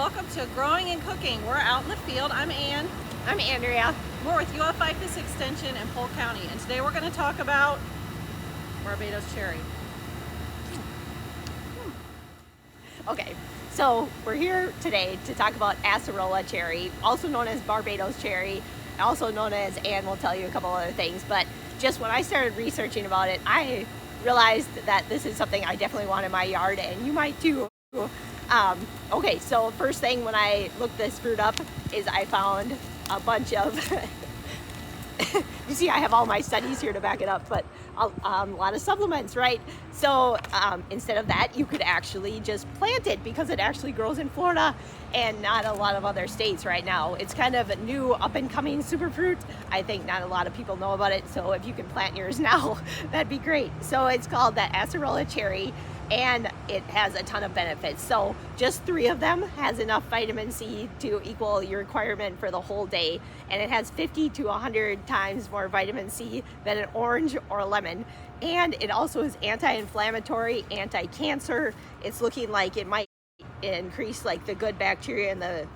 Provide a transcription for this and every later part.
welcome to Growing and Cooking. We're out in the field. I'm Anne. I'm Andrea. We're with IFAS Extension in Polk County, and today we're going to talk about Barbados cherry. Okay, so we're here today to talk about acerola cherry, also known as Barbados cherry, also known as, Anne will tell you a couple other things, but just when I started researching about it, I realized that this is something I definitely want in my yard, and you might too. Okay, so first thing when I looked this fruit up is I found a bunch of you see I have all my studies here to back it up, but a lot of supplements, right? So instead of that, you could actually just plant it because it actually grows in Florida and not a lot of other states right now. It's kind of a new up and coming superfruit. I think not a lot of people know about it, so if you can plant yours now, that'd be great. So it's called the acerola cherry, and it has a ton of benefits. So just 3 of them has enough vitamin C to equal your requirement for the whole day, and it has 50 to 100 times more vitamin C than an orange or a lemon. And it also is anti-inflammatory, anti-cancer. It's looking like it might increase like the good bacteria in the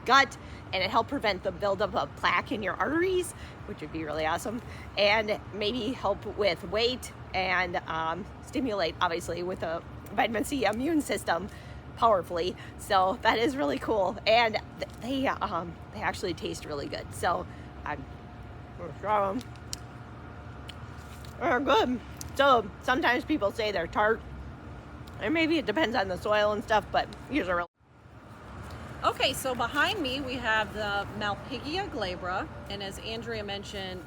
gut, and it helped prevent the buildup of plaque in your arteries, which would be really awesome, and maybe help with weight and stimulate, obviously, with a vitamin C immune system powerfully. So that is really cool, and they actually taste really good. So I'm gonna try them. They're good. So sometimes people say they're tart, and maybe it depends on the soil and stuff, but these are really. Okay, so behind me we have the Malpighia glabra, and as Andrea mentioned,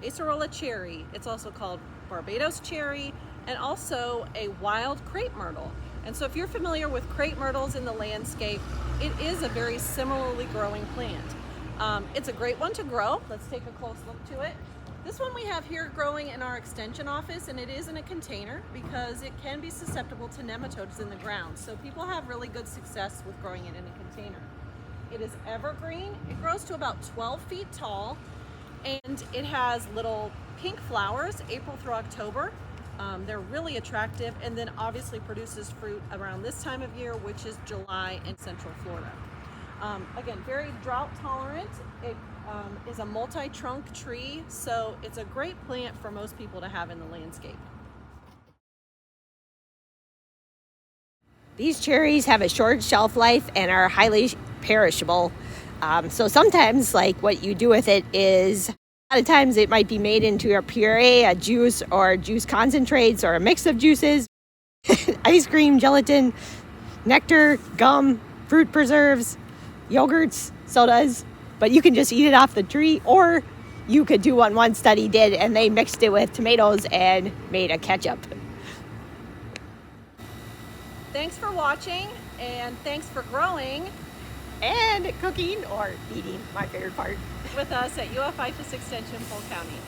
acerola cherry. It's also called Barbados cherry, and also a wild crepe myrtle. And so if you're familiar with crepe myrtles in the landscape, it is a very similarly growing plant. It's a great one to grow. Let's take a close look to it. This one we have here growing in our extension office, and it is in a container because it can be susceptible to nematodes in the ground. So people have really good success with growing it in a container. It is evergreen. It grows to about 12 feet tall, and it has little pink flowers April through October. They're really attractive, and then obviously produces fruit around this time of year, which is July in Central Florida. Again, very drought tolerant. It is a multi-trunk tree, so it's a great plant for most people to have in the landscape. These cherries have a short shelf life and are highly perishable. So sometimes, like, what you do with it is, a lot of times it might be made into a puree, a juice, or juice concentrates, or a mix of juices, ice cream, gelatin, nectar, gum, fruit preserves, yogurts, sodas. But you can just eat it off the tree, or you could do what one study did, and they mixed it with tomatoes and made a ketchup. Thanks for watching, and thanks for growing And cooking, or eating, my favorite part, with us at IFAS Extension, Polk County.